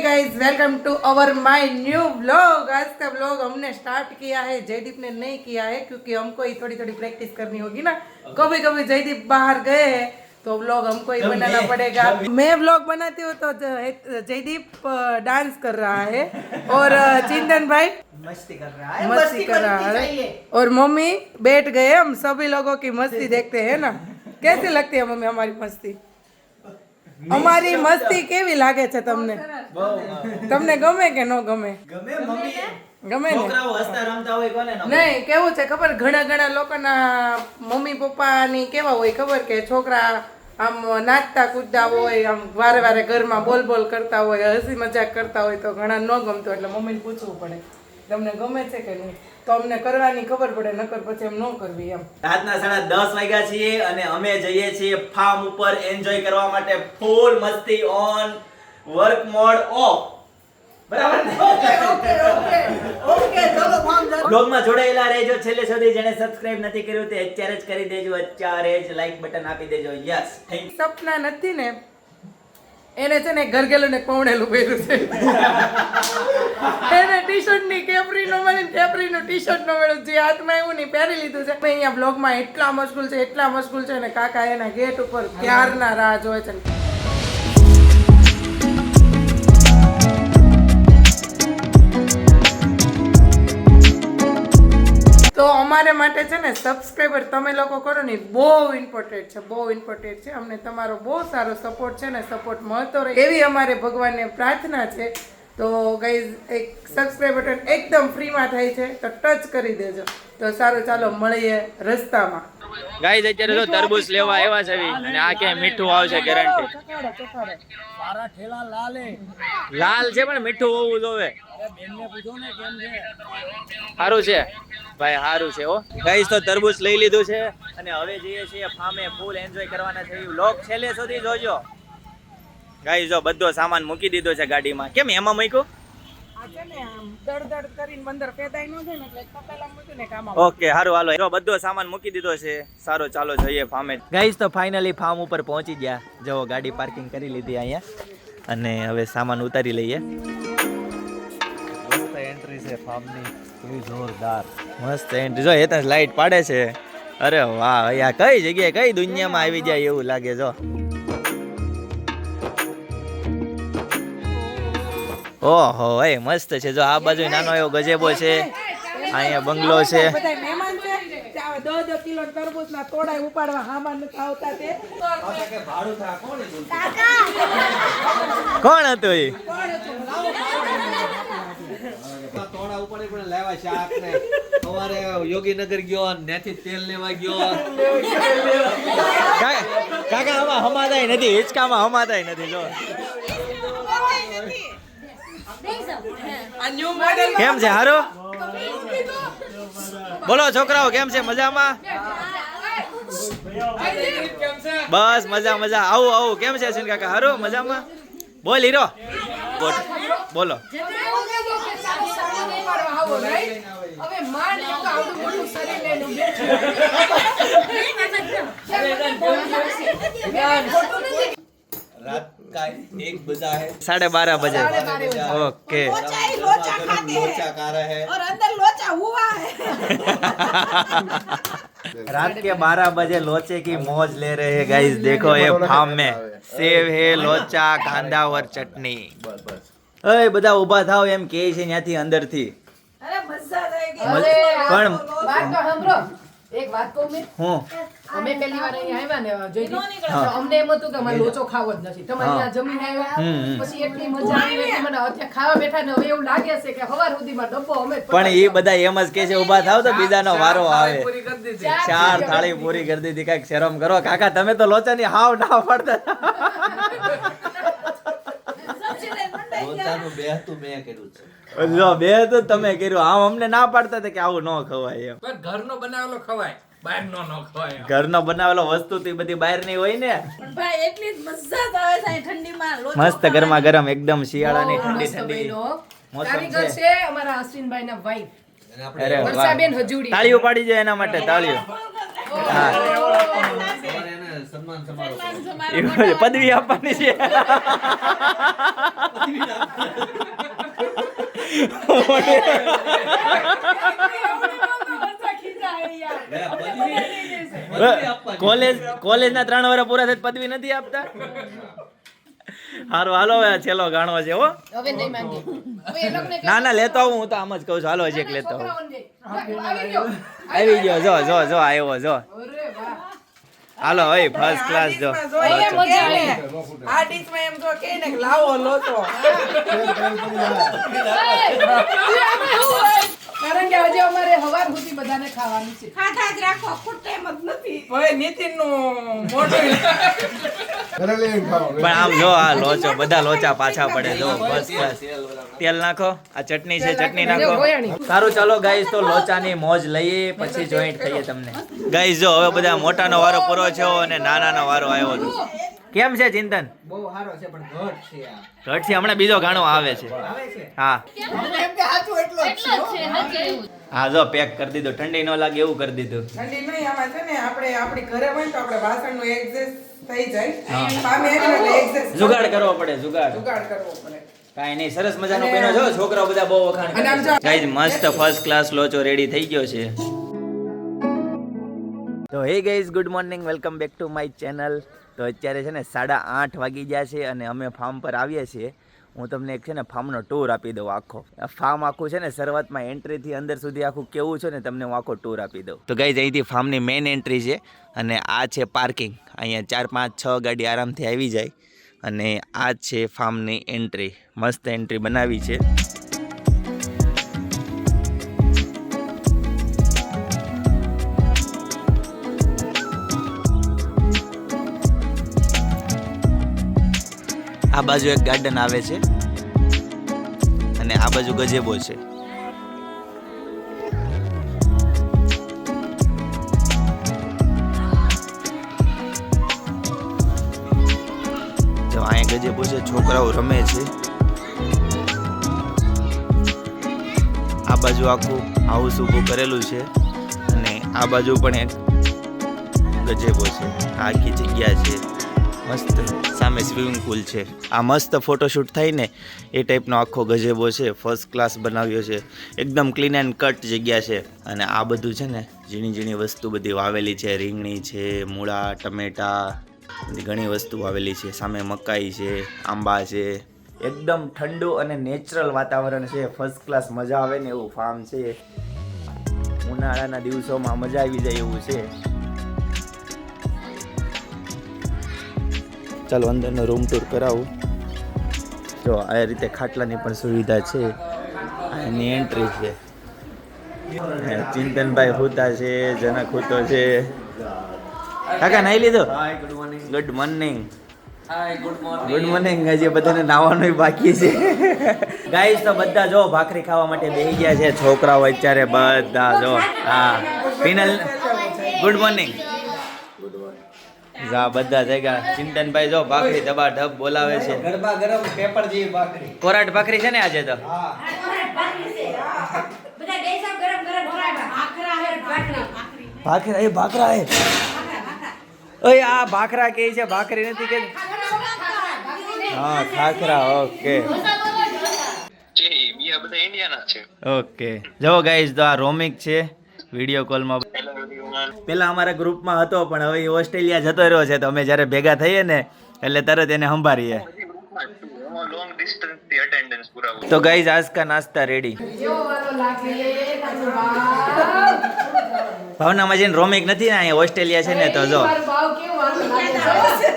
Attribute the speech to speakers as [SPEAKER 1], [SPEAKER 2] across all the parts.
[SPEAKER 1] Guys welcome to our my new vlog. आज का vlog हमने स्टार्ट किया है, जयदीप ने नहीं किया है क्योंकि हमको ही थोड़ी थोड़ी प्रैक्टिस करनी होगी ना। कभी कभी जयदीप बाहर गए तो व्लॉग हमको ही बनाना पड़ेगा। मैं व्लॉग बनाती हूँ तो जयदीप डांस कर रहा है और चिंतन भाई
[SPEAKER 2] मस्ती कर रहा है
[SPEAKER 1] और मम्मी बैठ गए। हम सभी लोगों की मस्ती देखते हैं ना। कैसी लगती है मम्मी हमारी मस्ती? અમારી મસ્તી કેવી લાગે છે તમને? તમને ગમે કે ન ગમે? ગમે ને? નહીં, કેવું છે ખબર, ઘણા લોકોના મમ્મી પપ્પાની કેવા હોય ખબર કે છોકરા આમ નાચતા કૂદતા હોય, આમ વારે ઘરમાં બોલ કરતા હોય, હસી મજાક કરતા હોય તો ઘણા ન ગમતો, એટલે મમ્મીને પૂછવું પડે તમને ગમે છે કે નહીં, તો અમને કરવાની ખબર પડે, નકર પછી એમ ન કરવી એમ.
[SPEAKER 2] રાતના 10:30 વાગ્યા છીએ અને અમે જઈએ છીએ ફાર્મ ઉપર એન્જોય કરવા માટે. ફૂલ મસ્તી ઓન, વર્ક મોડ ઓફ. બરાબર ને? ઓકે ચલો ફાર્મ જાઓ. બ્લોગમાં જોડાયેલા રહેજો છેલ્લે સુધી. જેને સબસ્ક્રાઇબ નથી કર્યું તે અત્યારે જ કરી દેજો, અત્યારે જ લાઈક બટન આપી દેજો. Yes, thank you.
[SPEAKER 1] સપના નથી ને એને છે ને ઘરગેલું ને પૌણેલું પહેર્યું છે. એને ટી-શર્ટ ની કેપરી નો મળે, કેપરી નું ટી-શર્ટ નો મળ્યું, જે હાથમાં એવું નહીં પહેરી લીધું છે. અહીંયા બ્લોગમાં એટલા મશગુલ છે ને કાકા એના ગેટ ઉપર ક્યારના રાહ જોવે છે. તો અમારે માટે છે ને સબસ્ક્રાઈબર તમે લોકો કરો ને બહુ ઇમ્પોર્ટન્ટ છે. અમને તમારો બહુ સારો સપોર્ટ છે ને, સપોર્ટ મળતો રહે એવી અમારે ભગવાનને પ્રાર્થના છે. તો ગાઈઝ એક સબસ્ક્રાઈબ બટન એકદમ ફ્રીમાં થાય છે તો ટચ કરી દેજો. તો સારું, ચાલો મળીએ રસ્તામાં.
[SPEAKER 2] ગાઈઝ અત્યારે જો તરબૂચ લેવા આવ્યા છે અને આ કે મીઠું આવશે ગેરંટી.
[SPEAKER 3] સારા ઠેલા
[SPEAKER 2] લાલ છે પણ મીઠું હોવું જોઈએ.
[SPEAKER 3] બેનને પૂછો ને કેમ છે.
[SPEAKER 2] સારું છે ભાઈ, સારું છે હો. ગાઈઝ તો તરબૂચ લઈ લીધું છે અને હવે જઈએ છીએ ફાર્મે. ફૂલ એન્જોય કરવાના છે. વ્લોગ છેલ્લે સુધી જોજો. ગાઈઝ જો બધો સામાન મૂકી દીધો છે ગાડીમાં. કેમ એમાં મૂક્યું? ઓકે સારું, હાલો. જો બધો સામાન મૂકી દીધો છે. સારો, ચાલો જઈએ ફાર્મે. ગાઈઝ તો ફાઇનલી ફાર્મ ઉપર પહોંચી ગયા. જો ગાડી પાર્કિંગ કરી લીધી અહીંયા અને હવે સામાન ઉતારી લઈએ. મસ્ત એન્ટ્રી છે ફાર્મની, કેવી જોરદાર મસ્ત એન્ટ્રી. જો એ લાઈટ પાડે છે. અરે વાહ, અહીંયા કઈ જગ્યાએ કઈ દુનિયામાં આવી જાય એવું લાગે. જો ઓહો, એ મસ્ત છે. જો આ બાજુ નાનો એવો ગજેબો છે, અહીંયા બંગલો છે. કોણ હતું એ?
[SPEAKER 3] યોગીનગર ગયો, ત્યાંથી તેલ લેવા ગયો.
[SPEAKER 2] કાકા આમાં હમાદાય નથી, હિંચકામાં હમાદાય નથી. જો કેમ છે? હારો બોલો છોકરાઓ, કેમ છે? મજામાં? બસ મજા. આવું કેમ છે અશ્વિન કાકા? હારો મજામાં? બોલ હીરો, બોલો.
[SPEAKER 3] रात का 1 बजा है,
[SPEAKER 2] 12:30 बजे. ओके,
[SPEAKER 3] लोचा खा रहे हैं
[SPEAKER 4] और अंदर लोचा हुआ है.
[SPEAKER 2] रात के 12 बजे लोचे की मौज ले रहे हैं गाइस. देखो ये फार्म में सेव है, लोचा, कांदा और चटनी. अरे બધા ઊભા થાવ એમ કહે છે ત્યાંથી અંદરથી.
[SPEAKER 4] अरे मजा आएगी.
[SPEAKER 2] પણ
[SPEAKER 5] વાત તો સાંભળો, એક વાત કહું મેં.
[SPEAKER 2] હું
[SPEAKER 5] અમે પહેલી વાર અહીંયા આવ્યા ને જોઈતી, તો અમને એમ હતું કે અમારે લોચો ખાવો જ નથી. તમે અહીંયા જમીને આવ્યા પછી એટલી મજા આવી કે મને અત્યારે ખાવા બેઠા ને હવે એવું લાગે છે કે સવાર સુધીમાં ડબ્બો અમે
[SPEAKER 2] પણ એ બધા એમ જ કે છે ઊભા થાવ તો બીજાનો વારો આવે. 4 થાળી પૂરી કરી દીધી. કાંઈક શરમ કરો કાકા, તમે તો લોચાની હાવ ના પડતા.
[SPEAKER 3] લોચાનું બેહતું મેં કર્યું છે.
[SPEAKER 2] જો બે તો તમે કર્યું, આમ અમને ના પાડતા હતા કે આવું ન ખવાય એમ.
[SPEAKER 6] પણ ઘરનો બનાવેલો ખવાય, બહારનો ન ખવાય.
[SPEAKER 2] ઘરનો બનાવેલો વસ્તુ તો બધી બહારની હોય ને.
[SPEAKER 4] પણ ભાઈ એટલી જ મજા આવે છે ઠંડીમાં લોચો
[SPEAKER 2] મસ્ત ગરમા ગરમ એકદમ શિયાળાની ઠંડી
[SPEAKER 5] મસ્ત
[SPEAKER 2] ઠંડી
[SPEAKER 5] બન્યો.
[SPEAKER 2] મોસમ
[SPEAKER 5] કારીગર
[SPEAKER 2] છે.
[SPEAKER 5] છે અમારા અશ્વિનભાઈ ના વાઈફ
[SPEAKER 2] અરે
[SPEAKER 5] વર્ષાબેન હજુડી.
[SPEAKER 2] તાળીઓ પાડી જાય એના માટે, તાળીઓ. હા,
[SPEAKER 3] સવારે એને સન્માન સમારોહ
[SPEAKER 4] સન્માન
[SPEAKER 3] કરો.
[SPEAKER 4] સમારોહ
[SPEAKER 2] પદવી આપવાની છે
[SPEAKER 3] ગયા પદવી આપવાની.
[SPEAKER 2] કોલેજના 3 વર્ષ પૂરા થાય પદવી નથી આપતા. હારું હાલો હવે છેલ્લો ગાણો છે હો.
[SPEAKER 5] હવે નહીં માંગે હવે એ લોકોને
[SPEAKER 2] ના ના લેતો આવું, હું તો આમ જ કહું છું. હાલો હજી એક લેતો આવું.
[SPEAKER 5] છોકરાઓને દે. આવી ગયો
[SPEAKER 2] આવી ગયો, જો જો જો આવ્યો જો.
[SPEAKER 5] અરે વાહ
[SPEAKER 2] હાલો ભાઈ ફર્સ્ટ ક્લાસ જો.
[SPEAKER 1] ડીશમાં જોઈએ ને, આ ડીશમાં એમ જો કે ને કે લાવો લોચો.
[SPEAKER 5] કારણ કે આજે અમારે હવાર સુધી બધાને ખાવાનું છે
[SPEAKER 4] ખાધા જ રાખો ખૂટે એમ જ નથી
[SPEAKER 1] ભાઈ નીતિનનું મોઢું
[SPEAKER 2] પણ આમ જો આ લોચો, બધા લોચા પાછા પડે જો ફર્સ્ટ ક્લાસ. તેલ નાખો, આ ચટણી છે ચટણી નાખો. સારું ચાલો ગાઈસ તો લોચાની મોજ લઈએ પછી જોઈન્ટ થઈએ તમને. ગાઈસ જો હવે બધા મોટાનો વારો પૂરો છે અને નાનાનો વારો આવ્યો છે. કેમ છે ચિંતન?
[SPEAKER 3] બહુ સારો છે પણ ઘટ છે આ.
[SPEAKER 2] ઘટ છે, હમણાં બીજો ગાણો આવે છે. હા હા જો પેક કરી દીધું, ઠંડી ન લાગે એવું કરી દીધું.
[SPEAKER 1] ઠંડી નહીં, આમાં છે ને આપણે આપણી ઘરે હોય ને તો આપણે વાસણનું એડજસ્ટ થઈ જાય. સામે આવી એટલે adjust
[SPEAKER 2] જુગાડ કરવો પડે, જુગાડ.
[SPEAKER 1] જુગાડ કરવો પડે.
[SPEAKER 2] કાઈ નહીં, સરસ મજાનો બન્યો જો. છોકરાઓ બધા બહુ વખાણ
[SPEAKER 1] અને આમ
[SPEAKER 2] કરે
[SPEAKER 1] જો-
[SPEAKER 2] છે. ગાઈસ મસ્ત ફર્સ્ટ ક્લાસ લોચો રેડી થઈ ગયો છે. તો હે guys good morning, welcome back to my channel. તો અત્યારે છે ને 8:30 વાગી ગયા છે અને અમે ફાર્મ પર આવીએ છીએ. હું તમને એક છે ને ફાર્મનો ટૂર આપી દઉં આખો. આ ફાર્મ આખું છે ને શરૂઆતમાં એન્ટ્રીથી અંદર સુધી આખું કેવું છે ને તમને હું આખો ટૂર આપી દઉં. તો ગાઈસ અહીંથી ફાર્મની મેઇન એન્ટ્રી છે અને આ છે પાર્કિંગ. અહીંયા 4, 5, 6 ગાડી આરામથી આવી જાય અને આ છે ફાર્મની એન્ટ્રી. મસ્ત એન્ટ્રી બનાવી છે. આ બાજુ એક ગાર્ડન આવે છે અને આ બાજુ ગજેબો છે. જો અહીંયા ગજેબો છે, છોકરાઓ રમે છે. આ બાજુ આખું હાઉસ ઊભું કરેલું છે અને આ બાજુ પણ એક ગજેબો છે. આ આખી જગ્યા છે મસ્ત. સામે સ્વિમિંગ પુલ છે. આ મસ્ત ફોટોશૂટ થાય ને એ ટાઈપનો આખો ગજેબો છે. ફર્સ્ટ ક્લાસ બનાવ્યો છે, એકદમ ક્લીન એન્ડ કટ જગ્યા છે. અને આ બધું છે ને ઝીણી ઝીણી વસ્તુ બધી વાવેલી છે. રીંગણી છે, મૂળા, ટમેટા, બધી ઘણી વસ્તુ વાવેલી છે. સામે મકાઈ છે, આંબા છે. એકદમ ઠંડુ અને નેચરલ વાતાવરણ છે. ફર્સ્ટ ક્લાસ મજા આવે ને એવું ફાર્મ છે. ઉનાળાના દિવસોમાં મજા આવી જાય એવું છે. ચાલો અંદરનો રૂમ ટૂર કરાવું. જો આ રીતે ખાટલાની પણ સુવિધા છે. એની એન્ટ્રી છે. ચિંતનભાઈ હુતા છે, જનક હુતો છે. કાકા નાઈ લીધો? Good morning. Good morning. હજી બધાને નાવાનું બાકી છે. ગાઈસ તો બધા જો ભાખરી ખાવા માટે બેસી ગયા છે. છોકરાઓ અત્યારે બધા જો. હા ફિનલ ગુડ મોર્નિંગ. જા બધા જગ્યા. ચિંતનભાઈ જો ભાખરી દબા ઢબ બોલાવે છે.
[SPEAKER 3] ગરબા ગરમ પેપર જેવી ભાખરી.
[SPEAKER 2] કોરાટ ભાખરી છે ને આજે તો. ભાખરા એ ભાખરા એ ઓય આ ભાખરા કે છે, ભાખરી નથી કે. હા ખાખરા. Okay okay. જો ગાઈઝ તો આ રોમિક છે વિડીયો કોલમાં. પેલા અમારા ગ્રુપમાં હતો પણ હવે ઓસ્ટ્રેલિયા જતો રહ્યો છે. તો અમે જ્યારે ભેગા થઈએ ને એટલે તરત એને સંભાળીએ. તો ગાઈઝ આજ કા નાસ્તા રેડી.
[SPEAKER 5] કેવો વારો લાગે
[SPEAKER 2] ભાવનામાં જઈને રોમિક નથી ને અહીંયા ઓસ્ટ્રેલિયા છે ને તો જો.
[SPEAKER 5] ભાવ કેવો વારો લાગે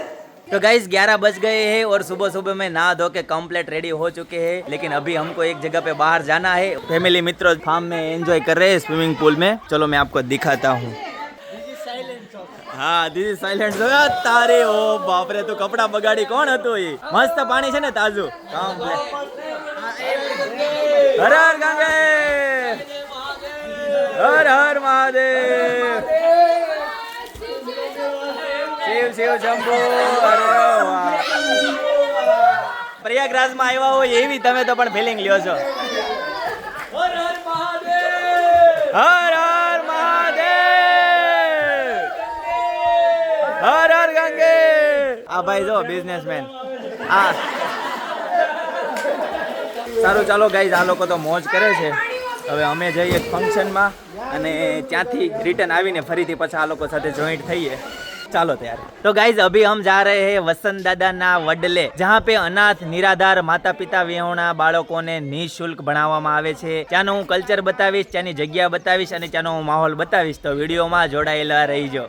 [SPEAKER 2] तो गाइस 11 बज गए हैं और सुबह सुबह में नहा धो के कंप्लीट रेडी हो चुके हैं. लेकिन अभी हमको एक जगह पे बाहर जाना है. फैमिली मित्रों फार्म में एंजॉय कर रहे हैं स्विमिंग पूल में. चलो मैं आपको दिखाता हूँ. हाँ दिस इज साइलेंट. तारे ओ बाप रे, તું કપડા બગાડી. કોણ હતું એ? મસ્ત પાણી છે ને તાજું. હર હર ગંગે, હર હર મહાદેવ, શિવ શિવ શંભુ. પ્રયાગરાજમાં આવ્યા હોય એવી તમે તો પણ ફિલિંગ લ્યો છો. હર હર મહાદેવ, હર હર મહાદેવ, હર હર ગંગે. આ ભાઈ જો બિઝનેસમેન. આ સારું ચાલો ગાઈઝ, આ લોકો તો મોજ કરે છે. હવે અમે જઈએ ફંક્શનમાં અને ત્યાંથી રિટર્ન આવીને ફરીથી પછી આ લોકો સાથે જોઈન્ટ થઈએ. ચાલો ત્યારે. તો ગાइज अभी हम जा रहे हैं वसंत दादा ना वडले, जहाँ पे अनाथ निराधार माता पिता विहोણા બાળકોને નિઃશુલ્ક ભણાવવામાં આવે છે. ત્યાંનું હું કલ્ચર બતાવીશ, ત્યાંની જગ્યા બતાવીશ અને ત્યાંનો હું માહોલ બતાવીશ. તો વિડીયોમાં જોડાયેલા રહીજો.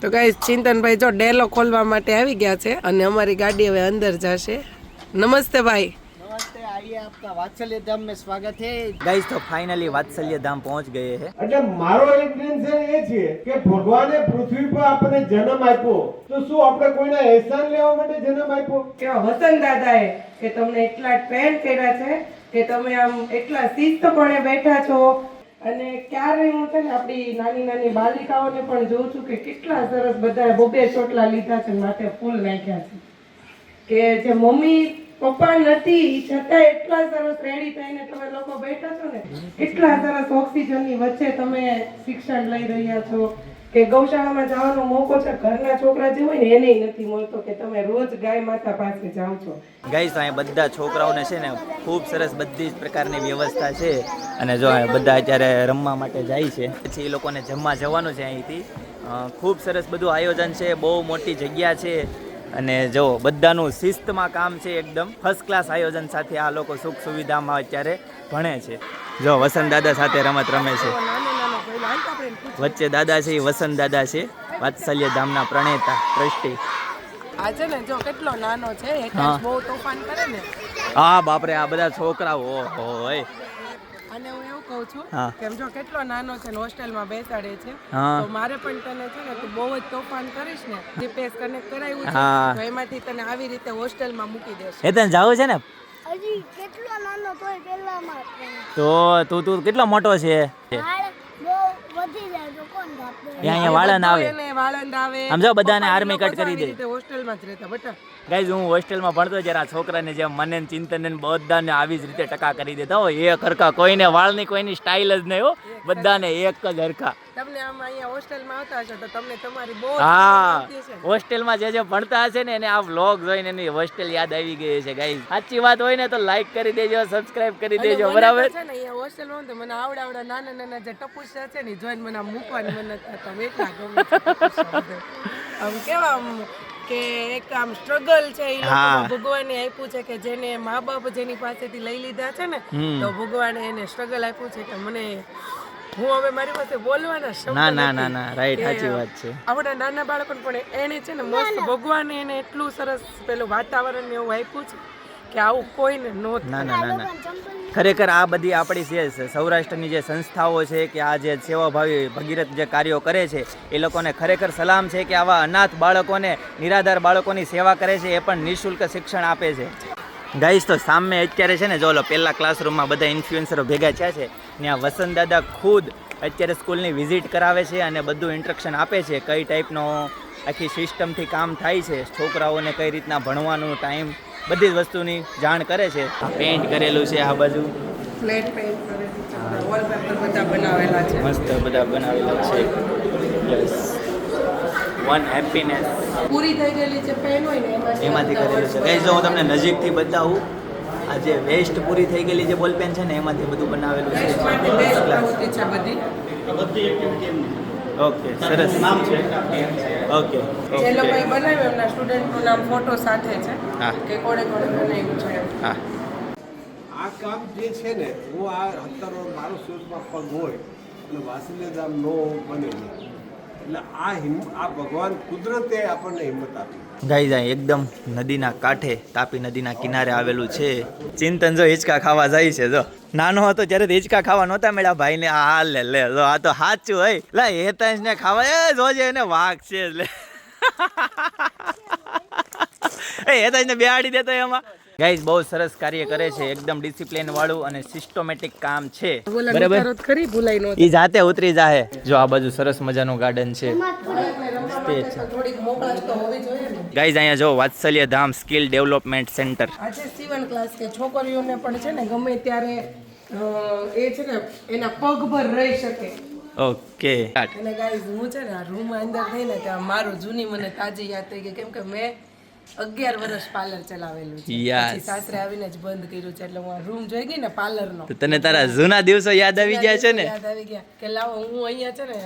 [SPEAKER 1] તો ગાઈસ ચિંતનભાઈ જો ડેલો ખોલવા માટે આવી ગયા છે અને અમારી ગાડી હવે અંદર જશે. નમસ્તે ભાઈ.
[SPEAKER 7] नमस्ते, आइए आपका वात्सल्य धाम में स्वागत है.
[SPEAKER 2] ગાइज તો ફાઇનલી વાત્સલ્ય ધામ પહોંચ ગયે છે.
[SPEAKER 8] એટલે મારો એક ડ્રીમ છે એ છે કે ભગવાને પૃથ્વી પર આપણને જન્મ આપ્યો તો શું આપણે કોઈના એહસાન લેવા માટે જન્મ આપ્યો?
[SPEAKER 1] કેવા વસંત દાદાએ કે તમને એટલા ટ્રેન કર્યા છે કે તમે આમ એટલા શિસ્તપણે બેઠા છો. અને ક્યારે હું છે ને આપણી નાની નાની બાલિકાઓને પણ જોઉં છું કે કેટલા સરસ બધા બબે ચોટલા લીધા છે, માથે ફૂલ નાખ્યા છે. કે જે મમ્મી પપ્પા નથી છતાં એટલા સરસ રેડી થઈને તમે લોકો બેઠા છો ને, એટલા સરસ ઓક્સિજનની વચ્ચે તમે શિક્ષણ લઈ રહ્યા છો. કે ગૌશાળામાં જવાનો મોકો છે ઘરના છોકરા જે હોય ને એને નથી મળતો કે તમે રોજ ગાય માતા પાસે જાઓ છો.
[SPEAKER 2] ગાઈસ તો અહીંયા બધા છોકરાઓને છે ને ખૂબ સરસ બધી જ પ્રકારની વ્યવસ્થા છે. અને જો અહીંયા બધા અત્યારે રમવા માટે જાય છે, પછી એ લોકોને જમવા જવાનું છે અહીંથી. ખૂબ સરસ બધું આયોજન છે, બહુ મોટી જગ્યા છે અને જો બધાનું શિસ્તમાં કામ છે, એકદમ ફર્સ્ટ ક્લાસ આયોજન સાથે આ લોકો સુખ સુવિધામાં અત્યારે ભણે છે. જો વસંત દાદા સાથે રમત રમે છે. વચ્ચે દાદા છે એ વસંત દાદા છે, વાત્સલ્ય ધામના પ્રણેતા ટ્રસ્ટી.
[SPEAKER 1] આ છે ને જો કેટલો નાનો છે, એક
[SPEAKER 2] હા.
[SPEAKER 1] બહુ તોફાન કરે ને.
[SPEAKER 2] હા બાપરે, આ બધા છોકરાઓ ઓહો ઓય.
[SPEAKER 1] અને હું એવું કહું છું
[SPEAKER 2] હા.
[SPEAKER 1] કે જો કેટલો નાનો છે ને હોસ્ટેલમાં બેસાડે છે,
[SPEAKER 2] હા.
[SPEAKER 1] તો મારે પણ તને છે ને તું બહુ જ તોફાન કરીશ ને, જીપીએસ કનેક્ટ કરાવ્યું છે
[SPEAKER 2] હા.
[SPEAKER 1] તો એમાંથી તને આવી રીતે હોસ્ટેલમાં મૂકી દેશે.
[SPEAKER 2] એ તને જાવું છે ને?
[SPEAKER 9] હજી કેટલો નાનો તોય પહેલામાં
[SPEAKER 2] તો તું કેટલો મોટો છે?
[SPEAKER 9] વાળ બહુ વધી જાય તો કોણ કાપે?
[SPEAKER 2] એ અહીંયા વાળંદ આવે.
[SPEAKER 1] એને વાળંદ આવે.
[SPEAKER 2] આમ જો બધાને
[SPEAKER 1] પપ્પા
[SPEAKER 2] આર્મી
[SPEAKER 1] લોકો
[SPEAKER 2] કટ કરી
[SPEAKER 1] આવી
[SPEAKER 2] દે.
[SPEAKER 1] રીતે હોસ્ટેલમાં જ રહેતા બેટા.
[SPEAKER 2] ગાઈઝ હું હોસ્ટેલમાં ભણતો જ્યારે આ છોકરાને જેમ મને ને ચિંતન ને બધાને આવી જ રીતે ટકા કરી દેતા હોય. એક હરખા, કોઈને વાળની કોઈની સ્ટાઇલ જ નહીં હો, બધાને એક જ હરખા.
[SPEAKER 1] તમને આમ અહીંયા હોસ્ટેલમાં આવતા હશો તો તમને તમારી બહુ
[SPEAKER 2] હા,
[SPEAKER 1] આવતી હશે ને.
[SPEAKER 2] હોસ્ટેલમાં જે ભણતા હશે ને એને આ વ્લોગ જોઈને એની હોસ્ટેલ યાદ આવી ગઈ છે. ગાઈઝ સાચી વાત હોય ને તો લાઈક કરી દેજો, સબસ્ક્રાઇબ કરી
[SPEAKER 1] અને
[SPEAKER 2] દેજો,
[SPEAKER 1] મને
[SPEAKER 2] બરાબર?
[SPEAKER 1] તો છે ને અહીંયા હોસ્ટેલમાં તો મને આવડા નાના નાના જે ટપુસા છે ને જોઈને મને આમ મૂકવાની મને થતા એટલા ગમે છે ટપુસા બધે. આમ કેવા આમ કે એક આમ સ્ટ્રગલ છે એ
[SPEAKER 2] હા.
[SPEAKER 1] લોકો ભગવાને આપ્યું છે કે જેને મા બાપ જેની પાસેથી લઈ લીધા છે ને તો ભગવાને એને સ્ટ્રગલ આપ્યું છે કે મને હું હવે મારી પાસે બોલવાના શબ્દ
[SPEAKER 2] ના ના
[SPEAKER 1] નથી.
[SPEAKER 2] ના ના રાઈટ,
[SPEAKER 1] કે
[SPEAKER 2] સાચી વાત છે.
[SPEAKER 1] આવડા નાના બાળકોને પણ એને છે ને મસ્ત ભગવાને એને એટલું સરસ પેલું વાતાવરણ ને એવું આપ્યું છે કે આવું કોઈને નો
[SPEAKER 2] ના ના ના ના, ખરેખર આ બધી આપણી જે સૌરાષ્ટ્રની જે સંસ્થાઓ છે કે આ જે સેવાભાવી ભગીરથ જે કાર્યો કરે છે એ લોકોને ખરેખર સલામ છે કે આવા અનાથ બાળકોને, નિરાધાર બાળકોની સેવા કરે છે, એ પણ નિઃશુલ્ક શિક્ષણ આપે છે. ગાઈસ તો સામે અત્યારે છે ને જો ઓલો પહેલા ક્લાસરૂમમાં બધા ઇન્ફ્લુએન્સરો ભેગા થયા છે, ત્યાં વસંત દાદા ખુદ અત્યારે સ્કૂલની વિઝિટ કરાવે છે અને બધું ઇન્સ્ટ્રક્શન આપે છે કઈ ટાઈપનો આખી સિસ્ટમથી કામ થાય છે, છોકરાઓને કઈ રીતના ભણવાનું ટાઈમ, બધી જ વસ્તુની જાણ કરે છે. આ પેઇન્ટ કરેલું છે, આ બાજુ
[SPEAKER 1] ફ્લેટ પેઇન્ટ કરેલું છે, વોલપેપર બધા બનાવેલા છે.
[SPEAKER 2] મસ્ત બધા બનાવેલા છે. યસ, વન હેપીનેસ
[SPEAKER 1] પૂરી થઈ ગયેલી જે પેન હોય ને
[SPEAKER 2] એમાંથી કરેલું છે. ગાઈસ જો હું તમને નજીકથી બતાવું, આ જે વેસ્ટ પૂરી થઈ ગયેલી જે બોલ પેન છે ને એમાંથી બધું બનાવેલું છે.
[SPEAKER 1] માટે બેસ્ટ પ્રવૃત્તિ છે બધી.
[SPEAKER 2] ઓકે, સરસ નામ છે. ઓકે
[SPEAKER 1] જે લોકોએ બનાવ્યું એમના સ્ટુડન્ટનું નામ ફોટો સાથે છે
[SPEAKER 2] હા.
[SPEAKER 1] કે કોણે કોણે બનાવ્યું છે એમ.
[SPEAKER 2] હા
[SPEAKER 8] આ કામ જે છે ને, હું આ અત્યારે મારો શૂઝમાં પગ હોય અને વાસલ્ય ધામ નો બને નહીં. એટલે આ ભગવાન કુદરતે આપણને હિંમત આપી.
[SPEAKER 2] ગાઈઝ આ એકદમ નદીના કાંઠે, તાપી નદીના કિનારે આવેલું છે. ચિંતન જો હિંચકા ખાવા જાય છે. જો નાનો હતો ત્યારે તો હિંચકા ખાવા નહોતા મળ્યા ભાઈને. આ લે લે જો આ તો સાચું હોય. લા હેતાંશ ને ખાવા એ જોજે એને વાઘ છે લે. એ હેતાંશ ને બેહાડી દેતો એમાં. ગાઈઝ બહુ સરસ કાર્ય કરે છે, એકદમ ડિસિપ્લિન વાળું અને સિસ્ટમેટિક કામ છે. બરાબર,
[SPEAKER 1] ખરી ભૂલાઈ નો
[SPEAKER 2] ઈ જાતે ઉતરી જાહે. જો આ બાજુ સરસ મજાનું ગાર્ડન છે.
[SPEAKER 1] થોડીક મોકળાશ તો હોવી જોઈએ ને.
[SPEAKER 2] ગાઈઝ અહીંયા જો વાત્સલ્ય ધામ સ્કિલ ડેવલપમેન્ટ સેન્ટર.
[SPEAKER 1] આજે સીવન ક્લાસ કે છોકરીઓને પણ છે ને ગમે ત્યારે એ છે ને એના પગભર રહી શકે
[SPEAKER 2] ઓકે
[SPEAKER 1] અને ગાઈઝ હું છે ને આ રૂમ અંદર થઈને ત્યાં મારું જૂની મને તાજી યાદ થઈ ગઈ કેમ કે મેં 11 વર્ષ પાર્લર ચલાવેલું છે
[SPEAKER 2] Yes.
[SPEAKER 1] પછી સાસરે આવીને જ બંધ કર્યું છે એટલે હું આ રૂમ જોઈ ગઈ ને પાર્લરનો
[SPEAKER 2] તો તને તારા જૂના દિવસો યાદ આવી ગયા છે ને
[SPEAKER 1] યાદ આવી ગયા કે લાવો હું અહીંયા છે ને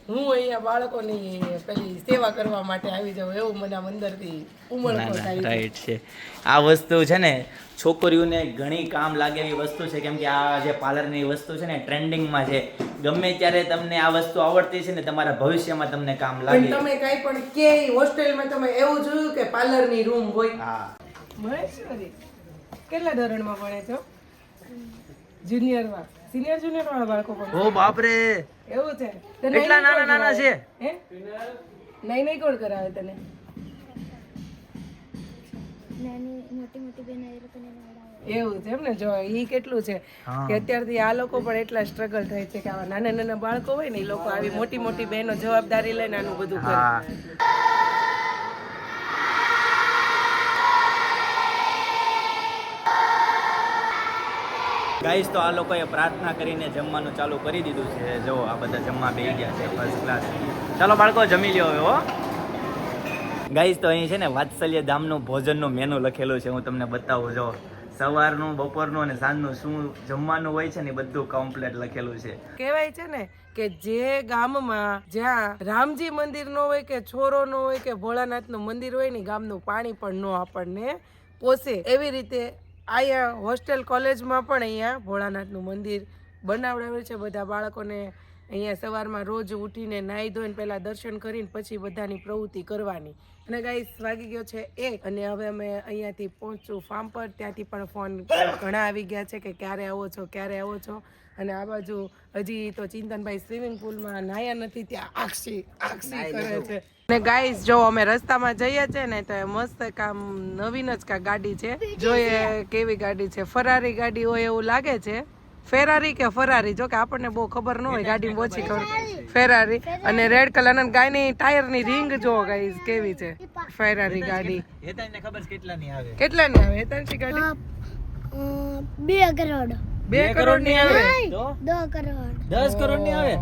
[SPEAKER 1] હું અહીંયા બાળકોની પેલી સેવા કરવા માટે આવી જાઉં એવું મને આમ અંદરથી ઉમળકો થાય છે.
[SPEAKER 2] રાઈટ છે આ વસ્તુ છે ને છોકરીઓને ઘણી કામ લાગે એવી વસ્તુ છે કેમ કે આ જે પાર્લરની વસ્તુ છે ને ટ્રેન્ડિંગમાં છે ગમે ત્યારે તમને આ વસ્તુ આવડતી છે ને તમારા ભવિષ્યમાં તમને કામ
[SPEAKER 1] પણ
[SPEAKER 2] લાગે
[SPEAKER 1] તમે કઈ પણ કે હોસ્ટેલમાં તમે એવું જોયું કે પાર્લરની રૂમ હોય
[SPEAKER 2] હા
[SPEAKER 1] મહેશ્વરી કેટલા ધોરણમાં ભણે છો જુનિયરમાં સિનિયર જુનિયર વાળા બાળકો પણ
[SPEAKER 2] ઓ બાપ રે
[SPEAKER 1] એવું છે તો
[SPEAKER 2] એટલા
[SPEAKER 1] નહીં કોણ
[SPEAKER 2] નાના
[SPEAKER 1] કરાવે?
[SPEAKER 2] છે?
[SPEAKER 1] હે નહીં કોણ કરાવે તને
[SPEAKER 9] નાની મોટી મોટી બેન એ લોકોને નવડાવે.
[SPEAKER 1] એવું છે એમ ને જો ઈ કેટલું છે કે અત્યારથી આ લોકો પણ એટલા સ્ટ્રગલ થાય છે કે આવા નાના નાના બાળકો હોય ને એ લોકો આવી મોટી મોટી બહેનો જવાબદારી લઈને આનું બધું કરે
[SPEAKER 2] હા ગાઈસ તો આ લોકોએ પ્રાર્થના કરીને જમવાનું ચાલુ કરી દીધું છે જો આ બધા જમવા બેસી ગયા છે ફર્સ્ટ ક્લાસ ચાલો બાળકો જમી લ્યો હવે હો ગાઈસ તો અહીં છે ને વાત્સલ્ય ધામનું ભોજનનું મેનુ લખેલું છે હું તમને બતાવું જો સવારનું બપોરનું અને સાંજનું શું જમવાનું હોય છે ને એ બધું કમ્પ્લીટ લખેલું છે
[SPEAKER 1] કહેવાય છે ને કે જે ગામમાં જ્યાં રામજી મંદિર ન હોય કે છોરો ન હોય કે ભોળાનાથનું મંદિર હોય ને ગામનું પાણી પણ ન આપણને પોસે એવી રીતે અહીંયા હોસ્ટેલ કોલેજમાં પણ અહીંયા ભોળાનાથનું મંદિર બનાવડાવ્યું છે બધા બાળકોને અહીંયા સવારમાં રોજ ઉઠીને નાહી ધોઈને પહેલાં દર્શન કરીને પછી બધાની પ્રવૃત્તિ કરવાની અને ગાઈસ વાગી ગયો છે 1 અને હવે અમે અહીંયાથી પહોંચું ફાર્મ પર ત્યાંથી પણ ફોન ઘણા આવી ગયા છે કે ક્યારે આવો છો અને આ બાજુ હજી તો ચિંતનભાઈ સ્વિમિંગ પુલમાં નાહ્યા નથી ત્યાં આક્ષી કરે છે અને ગાઈસ જો અમે રસ્તામાં જઈએ છે ને તો એ મસ્ત કામ નવીન જ કા ગાડી છે જોઈએ કેવી ગાડી છે ફરારી ગાડી હોય એવું લાગે છે ફેરારી કે ફરારી જો કે આપણને બહુ ખબર ન હોય ગાડી ઓછી ખબર ફેરારી અને રેડ કલર ના ગાયની ટાયરની રિંગ જો ગાઈસ કેવી છે ફેરારી ગાડી
[SPEAKER 2] હેતાને ખબર છે કેટલાની આવે
[SPEAKER 1] કેટલાની આવે હેતાંશી ગાડી
[SPEAKER 9] 2 કરોડ
[SPEAKER 1] 2 કરોડ ની આવે
[SPEAKER 2] તો
[SPEAKER 9] 2 કરોડ
[SPEAKER 2] 10 કરોડ ની આવે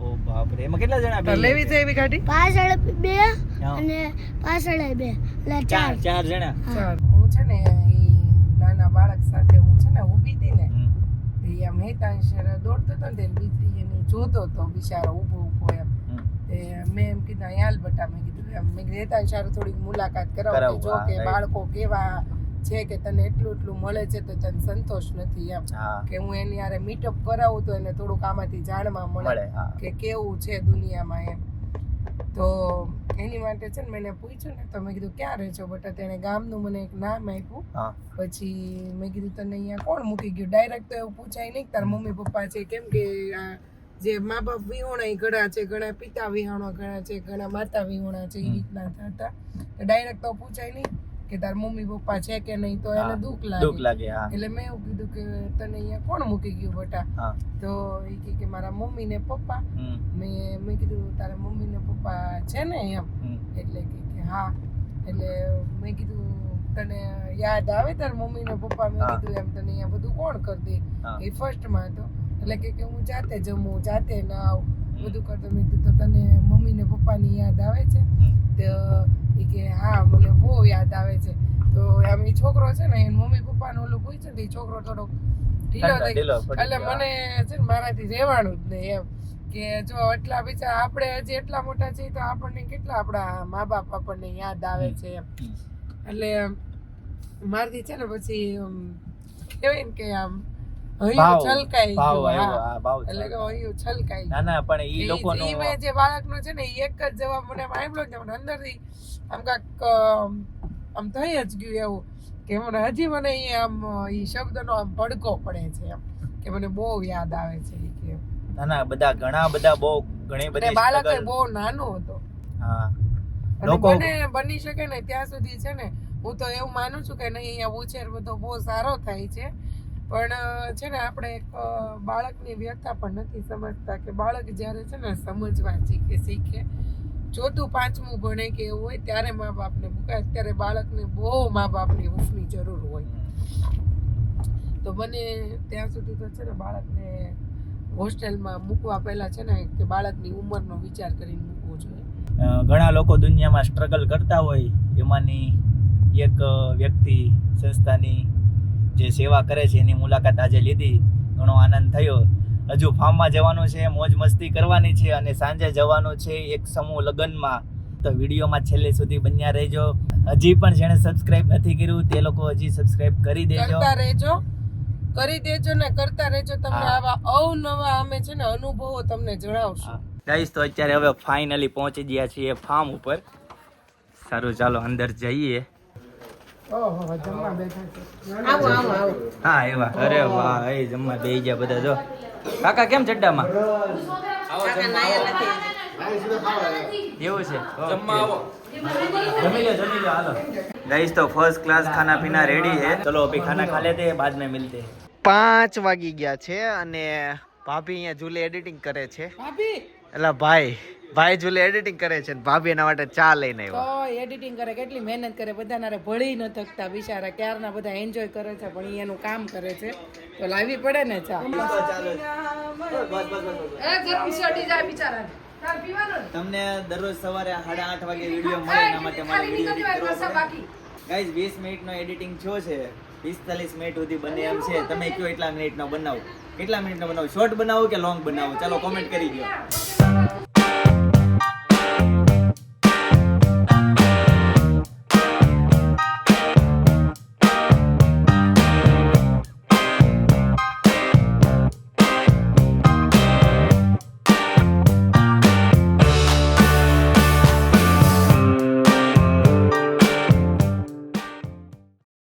[SPEAKER 2] ઓ બાપ રે એમાં કેટલા જણા
[SPEAKER 1] તો
[SPEAKER 2] બેસી
[SPEAKER 1] લેવી છે એવી ગાડી
[SPEAKER 9] પાછળ 2
[SPEAKER 2] હા.
[SPEAKER 9] અને પાછળ 2 એટલે 4
[SPEAKER 2] ચાર જણા
[SPEAKER 1] ચાલ હું છે ને ઈ નાના બાળક સાથે હું છે ને ઊભી હતી ને એ આમ હેતાંશ દોડતો હતો ને બીજી એને જોતો હતો બિચારો ઊભો એમ મેં એમ કીધું યાલ બટા મેં કીધું એમ મેં કીધું હેતાંશ હારું થોડીક મુલાકાત કરાવો જો કે બાળકો કેવા છે કે તને એટલું મળે છે તો તને સંતોષ નથી એમ કે હું એની હારે મીટઅપ કરાવું તો એને થોડુંક આમાંથી જાણવા મળે કે કેવું છે દુનિયામાં એમ તો એની માટે છે ને મેં એને પૂછ્યું ને તો મેં કીધું ક્યાં રહે છો બટા તેણે ગામનું મને એક નામ આપ્યું પછી મેં કીધું તને અહીંયા કોણ મૂકી ગયું ડાયરેક્ટ તો એવું પૂછાય નહીં તારા મમ્મી પપ્પા છે કેમ કે જે મા બાપ વિહોણા ઘણા છે ઘણા પિતા વિહોણા ઘણા છે ઘણા માતા વિહોણા છે એ રીતના હતા ડાયરેક્ટ તો પૂછાય નહીં કે તાર મમ્મી પપ્પા છે કે નહીં તો એને દુઃખ લાગે એટલે મેં એવું કીધું કે તને અહીંયા કોણ મૂકી ગયું બટા તો એ કે મારા મમ્મી ને પપ્પા મેં કીધું તારા મમ્મી ને પપ્પા છે ને એમ એટલે કે હા એટલે મેં કીધું તને યાદ આવે તારા મમ્મી ને પપ્પા મેં કીધું એમ તને અહીંયા બધું કોણ કરી દે એ ફર્સ્ટમાં હતો એટલે કે હું જાતે જમું જાતે નાવ બધું કરતો મેં કીધું તો તને મમ્મી ને પપ્પાની યાદ આવે છે તો એ કે હા મને બહુ યાદ આવે છે તો આમ એ છોકરો છે ને એને મમ્મી પપ્પાનું ઓલું પૂછ્યું ને એ છોકરો થોડોક ઢીલો થઈ ગયો એટલે મને છે ને મારાથી રહેવાનું જ નહીં એમ કે જો એટલા બિચારા આપણે હજી એટલા મોટા છીએ તો આપણને કેટલા આપણા મા બાપ આપણને યાદ આવે છે એમ એટલે મારથી છે ને પછી કહેવાય ને કે આમ હૈયું છલકાઈ ગયું એટલે કે હૈયું છલકાઈ
[SPEAKER 2] ના ના પણ ઈ લોકોનો
[SPEAKER 1] ઈ મેં જે બાળકનો છે ને ઈ એક જ જવાબ મને આવ્યો ને મને અંદરથી આમ કાંઈક આમ થઈ જ ગયું એવું કે મને હજી મને ઈ આમ ઈ શબ્દનો આમ ભડકો પડે છે એમ કે મને બહુ યાદ આવે છે ઈ કે
[SPEAKER 2] ના ના બધા ઘણા બધા બહુ ઘણી બધી
[SPEAKER 1] બાળક બહુ નાનો હતો
[SPEAKER 2] હા
[SPEAKER 1] લોકો બની શકે ને ત્યાં સુધી છે ને હું તો એવું માનું છું કે નહીં અહીંયા ઉછેર બધો બહુ સારો થાય છે પણ છે ને આપણે એક બાળકની વ્યથા પણ નથી સમજતા કે બાળક જ્યારે છે ને સમજવા શીખે 4થું 5મું ભણે કે એવું હોય ત્યારે મા બાપને મૂકાય અત્યારે બાળકને બહુ મા બાપની હૂંફની જરૂર હોય તો બને ત્યાં સુધી તો છે ને બાળકને હોસ્ટેલમાં મૂકવા પહેલા છે ને કે બાળકની ઉંમરનો વિચાર કરીને મૂકવો જોઈએ.
[SPEAKER 2] ઘણા લોકો દુનિયામાં સ્ટ્રગલ કરતા હોય, એમાંની એક વ્યક્તિ સંસ્થાની જે સેવા કરે છે એની મુલાકાત આજે લીધી. ઘણો આનંદ થયો. હજુ ફાર્મમાં જવાનું છે, મોજ મસ્તી કરવાની છે અને સાંજે જવાનું છે એક સમૂહ લગ્નમાં. તો વિડીયોમાં છેલ્લે સુધી બન્યા રહેજો. હજી પણ જેણે સબસ્ક્રાઇબ નથી કર્યું તે લોકો હજી સબસ્ક્રાઇબ કરી દેજો.
[SPEAKER 1] કરતા રહેજો, કરી દેજો ને કરતા રહેજો. તમને આવા અવનવા અમે છે ને અનુભવો તમને જણાવશું.
[SPEAKER 2] ગાઈસ તો અત્યારે હવે ફાઇનલી પહોંચી ગયા છીએ ફાર્મ ઉપર. સારું ચાલો અંદર જઈએ.
[SPEAKER 1] ઓહો જમવા બેઠા છે.
[SPEAKER 5] આવો આવો આવો.
[SPEAKER 2] હા એવા. અરે વાહ, એ જમવા બેહી ગયા બધા. જો કાકા કેમ ચડ્ડામાં? એવું છે,
[SPEAKER 6] જમવા આવો.
[SPEAKER 2] જમી લો હાલો. गाइस तो फर्स्ट क्लास खाना पीना रेडी है. चलो अभी खाना खा लेते हैं, बाद में मिलते हैं.
[SPEAKER 7] 5 વાગી ગયા છે અને ભાભી અહીંયા ઝૂલે એડિટિંગ કરે છે.
[SPEAKER 1] ભાભી
[SPEAKER 7] એટલે ભાઈ ઝૂલે એડિટિંગ કરે છે ને ભાભી એના માટે ચા લઈને આવ્યા.
[SPEAKER 1] તો એડિટિંગ કરે, કેટલી મહેનત કરે, બધાના ભળી ન થકતા બિચારા. ક્યારના બધા એન્જોય કરે છે પણ ઈ એનું કામ કરે છે તો લાવવી પડે ને ચા.
[SPEAKER 5] એ ગરમ શરદી જાય બિચારાને. તાર પીવાનો ને?
[SPEAKER 2] તમને દરરોજ સવારે 8:30 વાગે વિડીયો મળે એના માટે મારે વિડીયો એડિટ કરવો પડે.
[SPEAKER 5] બાકી
[SPEAKER 2] ગાઈસ 20 મિનિટનો એડિટિંગ થયો છે, 45 મિનિટ સુધી બને એમ છે. તમે કયો એટલા મિનિટનો બનાવો, કેટલા મિનિટનો બનાવો, શોર્ટ બનાવો કે લોંગ બનાવો? ચાલો કોમેન્ટ કરી દો.